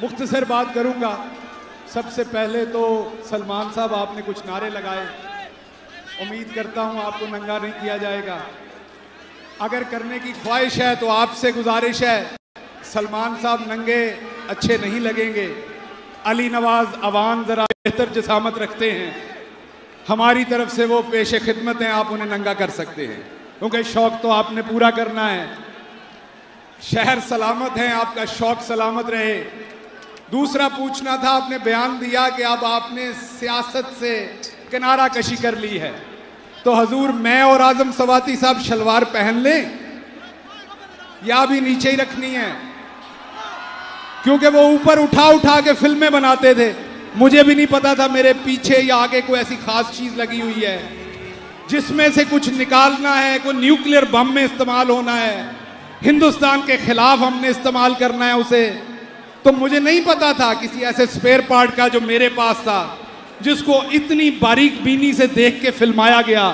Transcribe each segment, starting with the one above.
मुख्तसर बात करूंगा। सबसे पहले तो सलमान साहब, आपने कुछ नारे लगाए, उम्मीद करता हूं आपको नंगा नहीं किया जाएगा। अगर करने की ख्वाहिश है तो आपसे गुजारिश है, सलमान साहब नंगे अच्छे नहीं लगेंगे। अली नवाज अवान जरा बेहतर जसामत रखते हैं, हमारी तरफ से वो पेशे खिदमत हैं, आप उन्हें नंगा कर सकते हैं, क्योंकि शौक तो आपने पूरा करना है। शहर सलामत है, आपका शौक सलामत रहे। दूसरा पूछना था, आपने बयान दिया कि अब आपने सियासत से किनारा कशी कर ली है, तो हजूर मैं और आजम सवाती साहब शलवार पहन लें या भी नीचे ही रखनी है? क्योंकि वो ऊपर उठा उठा के फिल्में बनाते थे, मुझे भी नहीं पता था मेरे पीछे या आगे कोई ऐसी खास चीज लगी हुई है जिसमें से कुछ निकालना है, कोई न्यूक्लियर बम में इस्तेमाल होना है, हिंदुस्तान के खिलाफ हमने इस्तेमाल करना है उसे। तो मुझे नहीं पता था किसी ऐसे स्पेयर पार्ट का जो मेरे पास था, जिसको इतनी बारीक बीनी से देख के फिल्माया गया।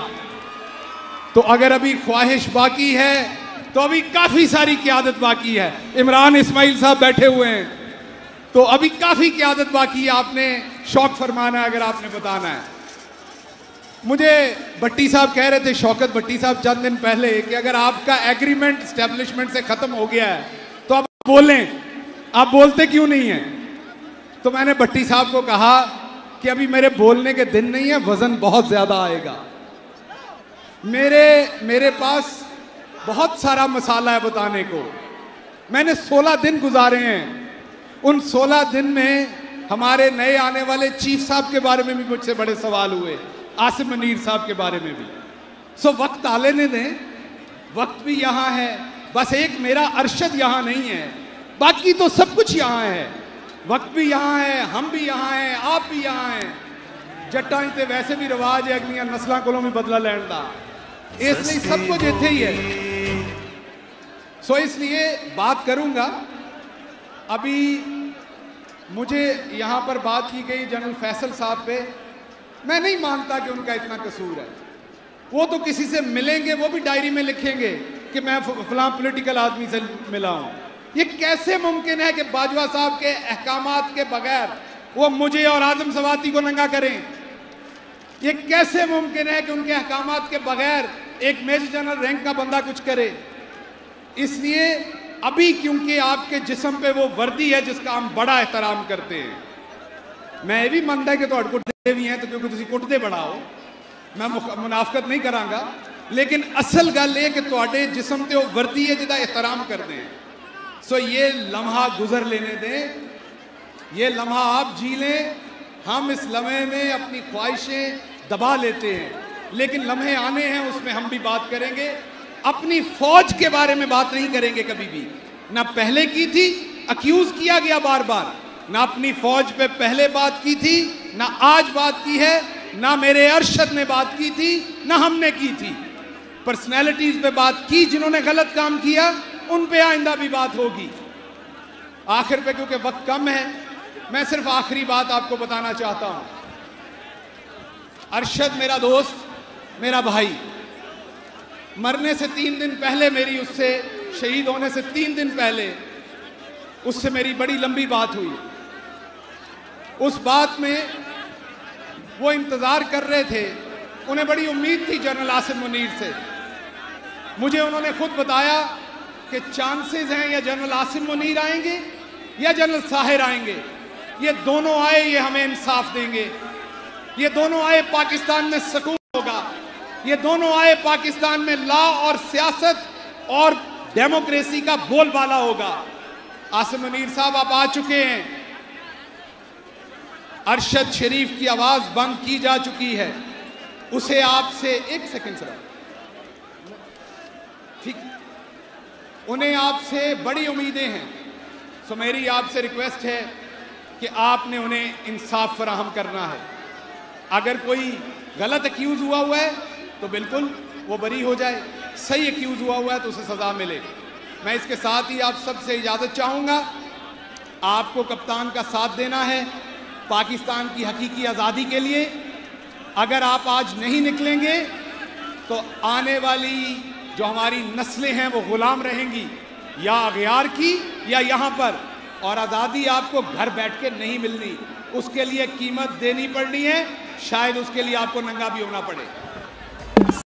तो अगर अभी ख्वाहिश बाकी है तो अभी काफी सारी क़यादत बाकी है। इमरान इस्माइल साहब बैठे हुए हैं, तो अभी काफी क़यादत बाकी है। आपने शौक फरमाना है, अगर आपने बताना है। मुझे भट्टी साहब कह रहे थे, शौकत भट्टी साहब, चंद दिन पहले, कि अगर आपका एग्रीमेंट एस्टेब्लिशमेंट से खत्म हो गया है तो आप बोलें, आप बोलते क्यों नहीं है? तो मैंने भट्टी साहब को कहा कि अभी मेरे बोलने के दिन नहीं है, वजन बहुत ज्यादा आएगा। मेरे पास बहुत सारा मसाला है बताने को। मैंने 16 दिन गुजारे हैं, उन 16 दिन में हमारे नए आने वाले चीफ साहब के बारे में भी मुझसे बड़े सवाल हुए, आसिम मुनीर साहब के बारे में भी। सो वक्त आ लेने दें, वक्त भी यहाँ है। बस एक मेरा अरशद यहाँ नहीं है, बाकी तो सब कुछ यहाँ है। वक्त भी यहाँ है, हम भी यहाँ हैं, आप भी यहाँ हैं। जट्टां ते वैसे भी रिवाज है, अगलियां नस्लों कोलों भी बदला लैण दा, इसलिए सब कुछ इत्थे ही है। सो इसलिए बात करूंगा। अभी मुझे यहाँ पर बात की गई जनरल फैसल साहब पे, मैं नहीं मानता कि उनका इतना कसूर है। वो तो किसी से मिलेंगे, वो भी डायरी में लिखेंगे कि मैं फलां पॉलिटिकल आदमी से मिला हूं। ये कैसे मुमकिन है कि बाजवा साहब के अहकामात के बगैर वो मुझे और आजम सवाती को नंगा करें? ये कैसे मुमकिन है कि उनके अहकामात के बगैर एक मेजर जनरल रैंक का बंदा कुछ करे? इसलिए अभी क्योंकि आपके जिस्म पे वो वर्दी है जिसका हम बड़ा एहतराम करते हैं, मैं ये भी मानता है कि तुहाडे कुटदे भी हैं, तो क्योंकि तुसीं कुटदे बड़ा हो, मैं मुनाफकत नहीं करांगा, लेकिन असल गल ये कि तुहाडे जिस्म ते वो वर्दी है जिहदा एहतराम करते हैं। सो ये लम्हा गुजर लेने दें, ये लम्हा आप जी लें। हम इस लम्हे में अपनी ख्वाहिशें दबा लेते हैं, लेकिन लम्हे आने हैं, उसमें हम भी बात करेंगे। अपनी फौज के बारे में बात नहीं करेंगे कभी भी, ना पहले की थी, अक्यूज किया गया बार बार, ना अपनी फौज पे पहले बात की थी, ना आज बात की है, ना मेरे अरशद ने बात की थी, ना हमने की थी। पर्सनैलिटीज पे बात की जिन्होंने गलत काम किया, उन पे आइंदा भी बात होगी। आखिर पे क्योंकि वक्त कम है, मैं सिर्फ आखिरी बात आपको बताना चाहता हूं। अरशद मेरा दोस्त, मेरा भाई, मरने से 3 दिन पहले, मेरी उससे शहीद होने से 3 दिन पहले उससे मेरी बड़ी लंबी बात हुई। उस बात में वो इंतजार कर रहे थे, उन्हें बड़ी उम्मीद थी जनरल आसिम मुनीर से। मुझे उन्होंने खुद बताया कि चांसेस हैं या जनरल आसिम मुनीर आएंगे या जनरल साहिर आएंगे, ये दोनों आए ये हमें इंसाफ देंगे, ये दोनों आए पाकिस्तान में सुकून होगा, ये दोनों आए पाकिस्तान में लॉ और सियासत और डेमोक्रेसी का बोलबाला होगा। आसिम मुनीर साहब आप आ चुके हैं, अरशद शरीफ की आवाज बंद की जा चुकी है, उसे आपसे एक सेकंड सर, ठीक, उन्हें आपसे बड़ी उम्मीदें हैं। सो मेरी आपसे रिक्वेस्ट है कि आपने उन्हें इंसाफ फराहम करना है। अगर कोई गलत एक्यूज हुआ है तो बिल्कुल वो बरी हो जाए, सही एक्यूज हुआ है तो उसे सजा मिले। मैं इसके साथ ही आप सबसे इजाज़त चाहूँगा, आपको कप्तान का साथ देना है पाकिस्तान की हकीकी आज़ादी के लिए। अगर आप आज नहीं निकलेंगे तो आने वाली जो हमारी नस्लें हैं वो गुलाम रहेंगी, या अगयार की या यहाँ पर और आज़ादी आपको घर बैठ के नहीं मिलनी, उसके लिए कीमत देनी पड़नी है, शायद उसके लिए आपको नंगा भी होना पड़े।